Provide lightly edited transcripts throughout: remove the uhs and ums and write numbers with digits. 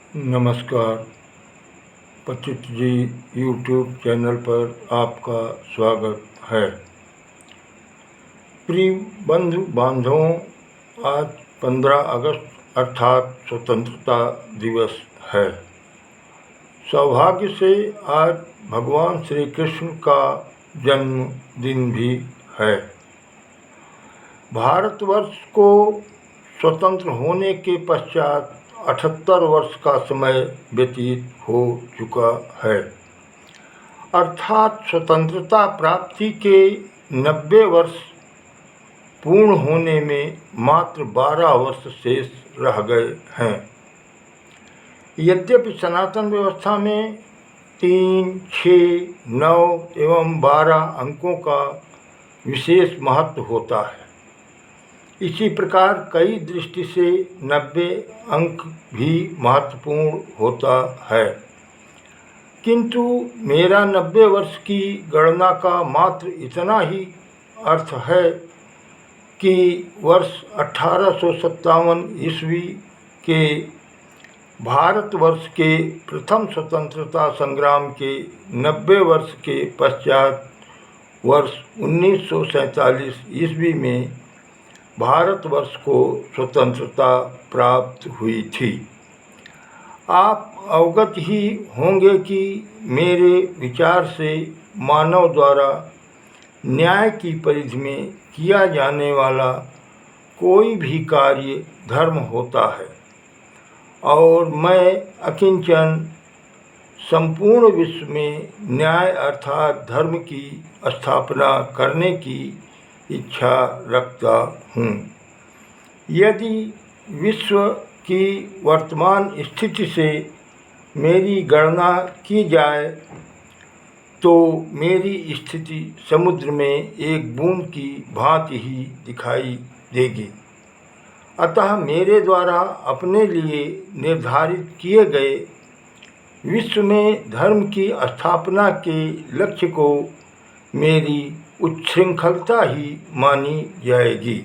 नमस्कार। पतित जी YouTube channel पर आपका स्वागत है। प्रिय बंधु बांधवों, आज 15 अगस्त अर्थात स्वतंत्रता दिवस है। सौभाग्य से आज भगवान श्री कृष्ण का जन्मदिन भी है। भारतवर्ष को स्वतंत्र होने के पश्चात 78 वर्ष का समय व्यतीत हो चुका है, अर्थात स्वतंत्रता प्राप्ति के 90 वर्ष पूर्ण होने में मात्र 12 वर्ष शेष रह गए हैं। यद्यपि सनातन व्यवस्था में 3, 6, 9 एवं 12 अंकों का विशेष महत्व होता है, इसी प्रकार कई दृष्टि से 90 अंक भी महत्वपूर्ण होता है, किंतु मेरा 90 वर्ष की गणना का मात्र इतना ही अर्थ है कि वर्ष 1857 ईस्वी के भारतवर्ष के प्रथम स्वतंत्रता संग्राम के 90 वर्ष के पश्चात वर्ष 1947 ईस्वी में भारतवर्ष को स्वतंत्रता प्राप्त हुई थी। आप अवगत ही होंगे कि मेरे विचार से मानव द्वारा न्याय की परिधि में किया जाने वाला कोई भी कार्य धर्म होता है, और मैं अकिंचन संपूर्ण विश्व में न्याय अर्थात धर्म की स्थापना करने की इच्छा रखता हूँ। यदि विश्व की वर्तमान स्थिति से मेरी गणना की जाए तो मेरी स्थिति समुद्र में एक बूंद की भांति ही दिखाई देगी। अतः मेरे द्वारा अपने लिए निर्धारित किए गए विश्व में धर्म की स्थापना के लक्ष्य को मेरी उच्छृंखलता ही मानी जाएगी।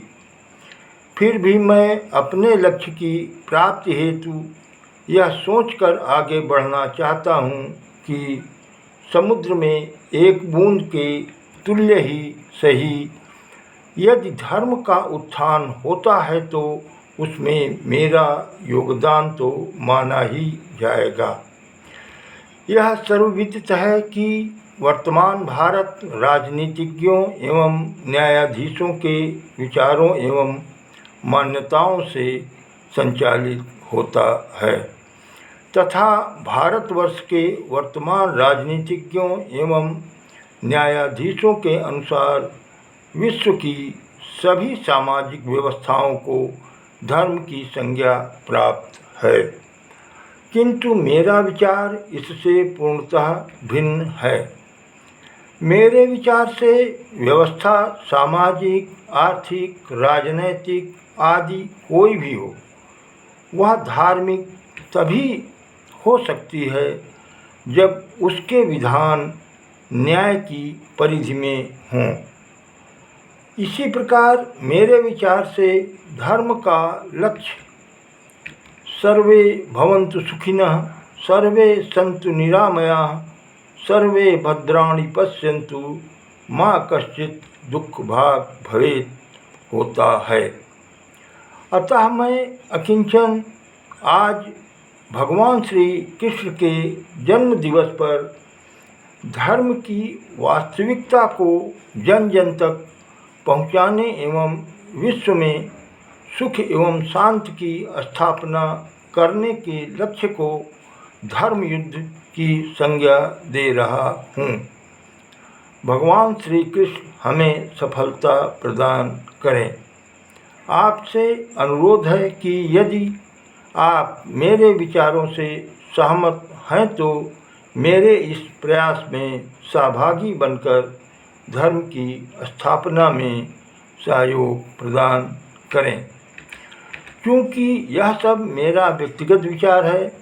फिर भी मैं अपने लक्ष्य की प्राप्ति हेतु यह सोचकर आगे बढ़ना चाहता हूँ कि समुद्र में एक बूंद के तुल्य ही सही यदि धर्म का उत्थान होता है तो उसमें मेरा योगदान तो माना ही जाएगा। यह सर्वविदित है कि वर्तमान भारत राजनीतिज्ञों एवं न्यायाधीशों के विचारों एवं मान्यताओं से संचालित होता है, तथा भारतवर्ष के वर्तमान राजनीतिज्ञों एवं न्यायाधीशों के अनुसार विश्व की सभी सामाजिक व्यवस्थाओं को धर्म की संज्ञा प्राप्त है, किंतु मेरा विचार इससे पूर्णतः भिन्न है। मेरे विचार से व्यवस्था सामाजिक, आर्थिक, राजनैतिक आदि कोई भी हो, वह धार्मिक तभी हो सकती है जब उसके विधान न्याय की परिधि में हों। इसी प्रकार मेरे विचार से धर्म का लक्ष्य सर्वे भवन्तु सुखिनः, सर्वे सन्तु निरामयाः, सर्वे भद्राणि पश्यन्तु, माँ कश्चित् दुख भाग भवेत् होता है। अतः मैं अकिंचन आज भगवान श्री कृष्ण के जन्म दिवस पर धर्म की वास्तविकता को जन जन तक पहुँचाने एवं विश्व में सुख एवं शांति की स्थापना करने के लक्ष्य को धर्म युद्ध की संज्ञा दे रहा हूँ। भगवान श्री कृष्ण हमें सफलता प्रदान करें। आपसे अनुरोध है कि यदि आप मेरे विचारों से सहमत हैं तो मेरे इस प्रयास में सहभागी बनकर धर्म की स्थापना में सहयोग प्रदान करें। क्योंकि यह सब मेरा व्यक्तिगत विचार है,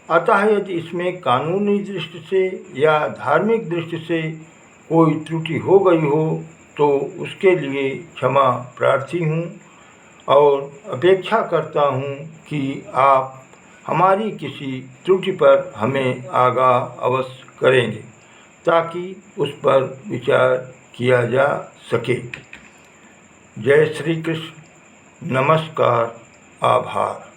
अतः यदि इसमें कानूनी दृष्टि से या धार्मिक दृष्टि से कोई त्रुटि हो गई हो तो उसके लिए क्षमा प्रार्थी हूँ और अपेक्षा करता हूँ कि आप हमारी किसी त्रुटि पर हमें आगाह अवश्य करेंगे ताकि उस पर विचार किया जा सके। जय श्री कृष्ण। नमस्कार। आभार।